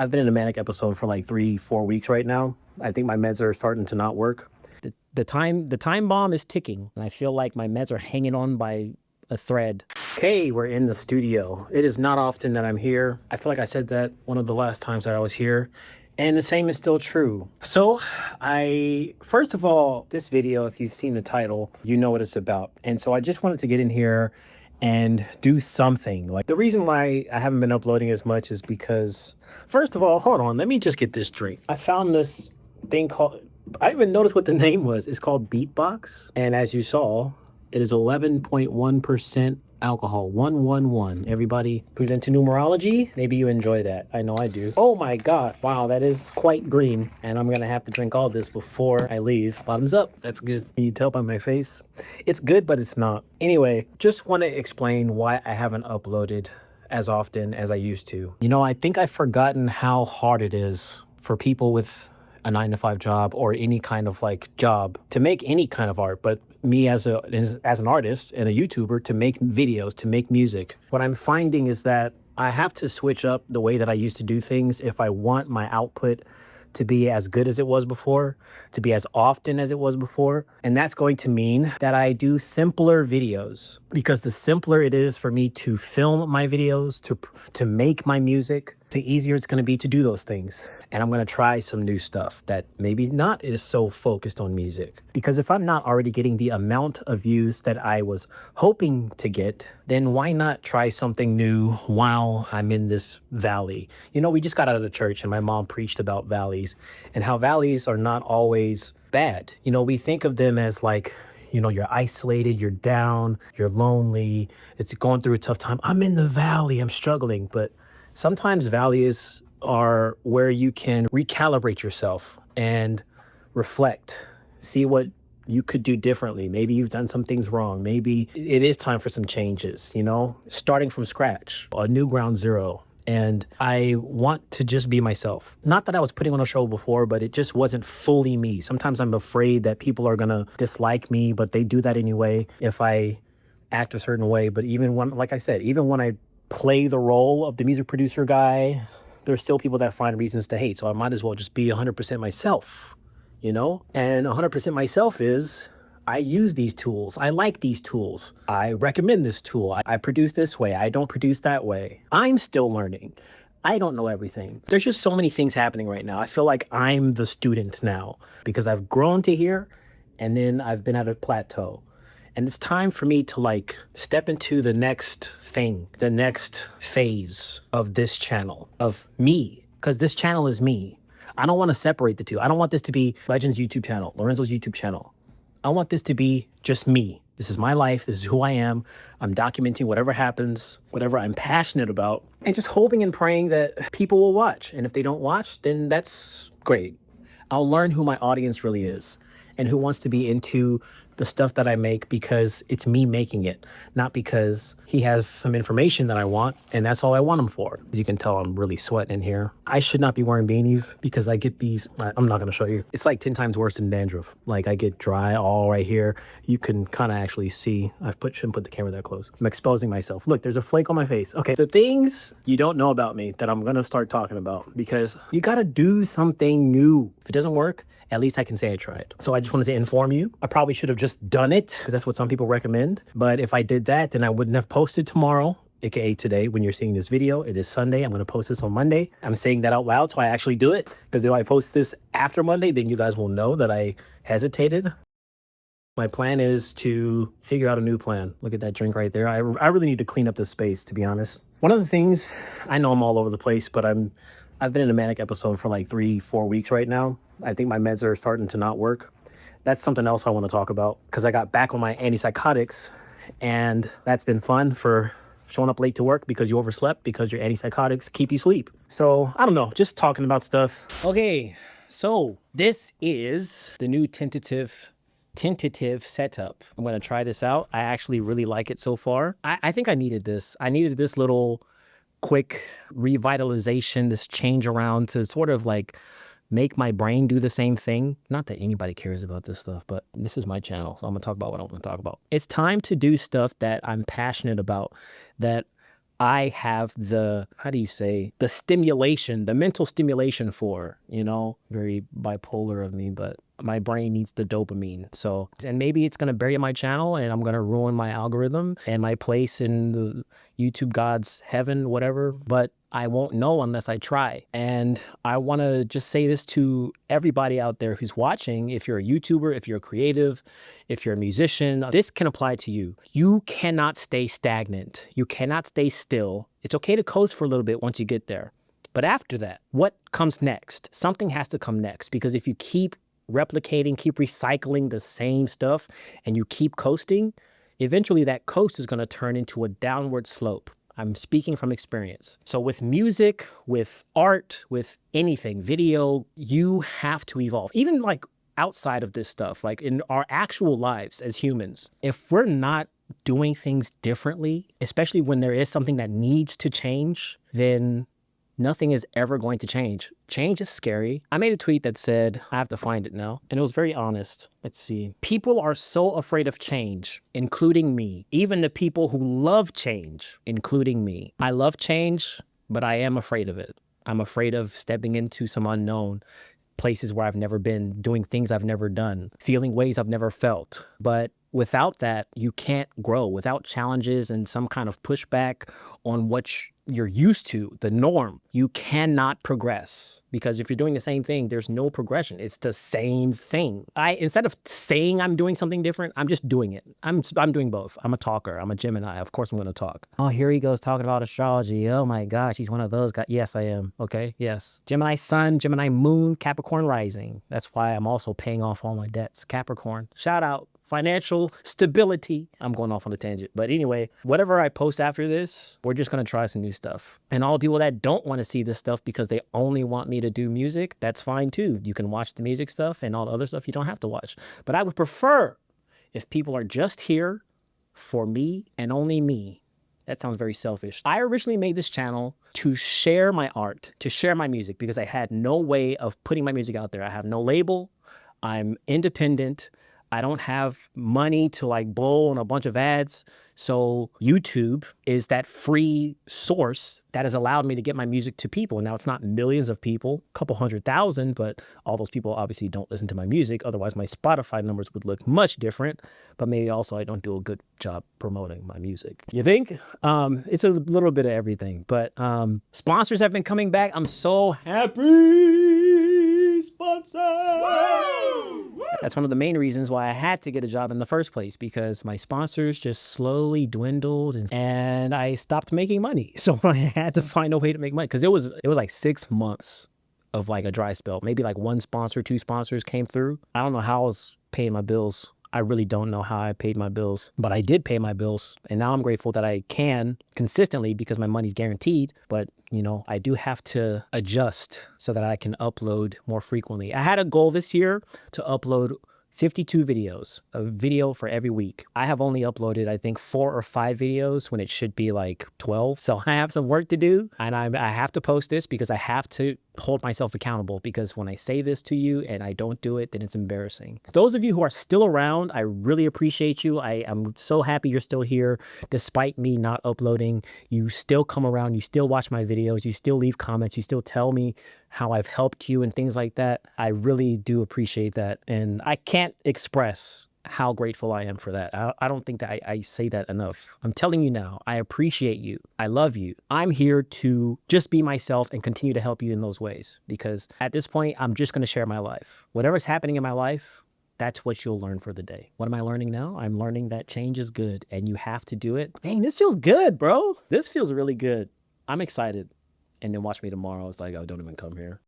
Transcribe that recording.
I've been in a manic episode for like 3-4 weeks right now. I think my meds are starting to not work. The time bomb is ticking, and I feel like my meds are hanging on by a thread. Okay, we're in the studio. It is not often that I'm here. I feel like I said that one of the last times that I was here, and the same is still true. So, first of all, this video, if you've seen the title, you know what it's about. And so I just wanted to get in here and do something. Like, the reason why I haven't been uploading as much is because, first of all, hold on, let me just get this straight. I found this thing called, I didn't even notice what the name was. It's called Beatbox. And as you saw, it is 11.1% alcohol, 111. Everybody who's into numerology, maybe you enjoy that. I know I do. Oh my God. Wow, that is quite green. And I'm gonna have to drink all this before I leave. Bottoms up. That's good. Can you tell by my face? It's good, but it's not. Anyway, just want to explain why I haven't uploaded as often as I used to. You know, I think I've forgotten how hard it is for people with a 9-to-5 job or any kind of like job to make any kind of art, but me as an artist and a YouTuber to make videos, to make music. What I'm finding is that I have to switch up the way that I used to do things if I want my output to be as good as it was before, to be as often as it was before. And that's going to mean that I do simpler videos, because the simpler it is for me to film my videos, to make my music, the easier it's going to be to do those things. And I'm going to try some new stuff that maybe not is so focused on music. Because if I'm not already getting the amount of views that I was hoping to get, then why not try something new while I'm in this valley? You know, we just got out of the church and my mom preached about valleys and how valleys are not always bad. You know, we think of them as like, you know, you're isolated, you're down, you're lonely, it's going through a tough time. I'm in the valley, I'm struggling. But sometimes valleys are where you can recalibrate yourself and reflect, see what you could do differently. Maybe you've done some things wrong. Maybe it is time for some changes, you know, starting from scratch, a new ground zero. And I want to just be myself. Not that I was putting on a show before, but it just wasn't fully me. Sometimes I'm afraid that people are gonna dislike me, but they do that anyway if I act a certain way. But even when, like I said, even when I play the role of the music producer guy, there's still people that find reasons to hate. So I might as well just be 100% myself, you know? And 100% myself is, I use these tools. I like these tools. I recommend this tool. I produce this way. I don't produce that way. I'm still learning. I don't know everything. There's just so many things happening right now. I feel like I'm the student now because I've grown to here and then I've been at a plateau. And it's time for me to like step into the next thing, the next phase of this channel, of me, because this channel is me. I don't want to separate the two. I don't want this to be Legend's YouTube channel, Lorenzo's YouTube channel. I want this to be just me. This is my life. This is who I am. I'm documenting whatever happens, whatever I'm passionate about, and just hoping and praying that people will watch. And if they don't watch, then that's great. I'll learn who my audience really is and who wants to be into the stuff that I make because it's me making it, not because he has some information that I want and that's all I want him for. As you can tell, I'm really sweating in here. I should not be wearing beanies because I get these, I'm not gonna show you. It's like 10 times worse than dandruff. Like I get dry all right here. You can kind of actually see, shouldn't put the camera that close. I'm exposing myself. Look, there's a flake on my face. Okay, the things you don't know about me that I'm gonna start talking about, because you gotta do something new. If it doesn't work, at least I can say I tried. So I just wanted to inform you. I probably should have just done it because that's what some people recommend. But if I did that, then I wouldn't have posted tomorrow, aka today when you're seeing this video. It is Sunday. I'm gonna post this on Monday. I'm saying that out loud so I actually do it, because if I post this after Monday, then you guys will know that I hesitated. My plan is to figure out a new plan. Look at that drink right there. I really need to clean up this space, to be honest. One of the things, I know I'm all over the place, but I've been in a manic episode for like 3-4 weeks right now. I think my meds are starting to not work. That's something else I want to talk about, because I got back on my antipsychotics and that's been fun for showing up late to work because you overslept, because your antipsychotics keep you sleep. So I don't know, just talking about stuff. Okay, so this is the new tentative setup. I'm going to try this out. I actually really like it so far. I think I needed this. I needed this little quick revitalization, this change around to sort of like make my brain do the same thing. Not that anybody cares about this stuff, but this is my channel, so I'm gonna talk about what I want to talk about. It's time to do stuff that I'm passionate about, that I have the, how do you say, the stimulation, the mental stimulation for, you know, very bipolar of me, but my brain needs the dopamine. So, and maybe it's going to bury my channel and I'm going to ruin my algorithm and my place in the YouTube God's heaven, whatever, but I won't know unless I try. And I want to just say this to everybody out there who's watching. If you're a YouTuber, if you're a creative, if you're a musician, this can apply to you. You cannot stay stagnant. You cannot stay still. It's okay to coast for a little bit once you get there. But after that, what comes next? Something has to come next, because if you keep replicating, keep recycling the same stuff and you keep coasting, eventually that coast is going to turn into a downward slope. I'm speaking from experience. So with music, with art, with anything, video, you have to evolve. Even like outside of this stuff, like in our actual lives as humans, if we're not doing things differently, especially when there is something that needs to change, then nothing is ever going to change. Change is scary. I made a tweet that said, I have to find it now, and it was very honest. Let's see. People are so afraid of change, including me. Even the people who love change, including me. I love change, but I am afraid of it. I'm afraid of stepping into some unknown places where I've never been, doing things I've never done, feeling ways I've never felt. But without that, you can't grow. Without challenges and some kind of pushback on what you're used to, the norm, you cannot progress. Because if you're doing the same thing, there's no progression. It's the same thing. Instead of saying I'm doing something different, I'm just doing it. I'm doing both. I'm a talker. I'm a Gemini. Of course I'm going to talk. Oh, here he goes talking about astrology. Oh my gosh, he's one of those guys. Yes, I am. Okay, yes. Gemini sun, Gemini moon, Capricorn rising. That's why I'm also paying off all my debts. Capricorn. Shout out. Financial stability. I'm going off on a tangent. But anyway, whatever I post after this, we're just going to try some new stuff. And all the people that don't want to see this stuff because they only want me to do music, that's fine too. You can watch the music stuff, and all the other stuff you don't have to watch. But I would prefer if people are just here for me and only me. That sounds very selfish. I originally made this channel to share my art, to share my music, because I had no way of putting my music out there. I have no label. I'm independent. I don't have money to like blow on a bunch of ads. So YouTube is that free source that has allowed me to get my music to people. Now it's not millions of people, a couple 100,000, but all those people obviously don't listen to my music. Otherwise my Spotify numbers would look much different, but maybe also I don't do a good job promoting my music. You think? It's a little bit of everything, but sponsors have been coming back. I'm so happy. Sponsors! That's one of the main reasons why I had to get a job in the first place, because my sponsors just slowly dwindled and I stopped making money. So I had to find a way to make money, because it was like 6 months of like a dry spell. Maybe like one sponsor, two sponsors came through. I don't know how I was paying my bills. I really don't know how I paid my bills, but I did pay my bills. And now I'm grateful that I can consistently, because my money's guaranteed. But, you know, I do have to adjust so that I can upload more frequently. I had a goal this year to upload 52 videos, a video for every week. I have only uploaded, I think, 4 or 5 videos when it should be like 12. So I have some work to do, and I have to post this because I have to hold myself accountable, because when I say this to you and I don't do it, then it's embarrassing. Those of you who are still around, I really appreciate you. I'm so happy you're still here. Despite me not uploading, you still come around, you still watch my videos, you still leave comments, you still tell me how I've helped you and things like that. I really do appreciate that. And I can't express how grateful I am for that. I don't think that I say that enough. I'm telling you now, I appreciate you. I love you. I'm here to just be myself and continue to help you in those ways, because at this point, I'm just going to share my life. Whatever's happening in my life, that's what you'll learn for the day. What am I learning now? I'm learning that change is good and you have to do it. Dang, this feels good, bro. This feels really good. I'm excited. And then watch me tomorrow. It's like, oh, don't even come here.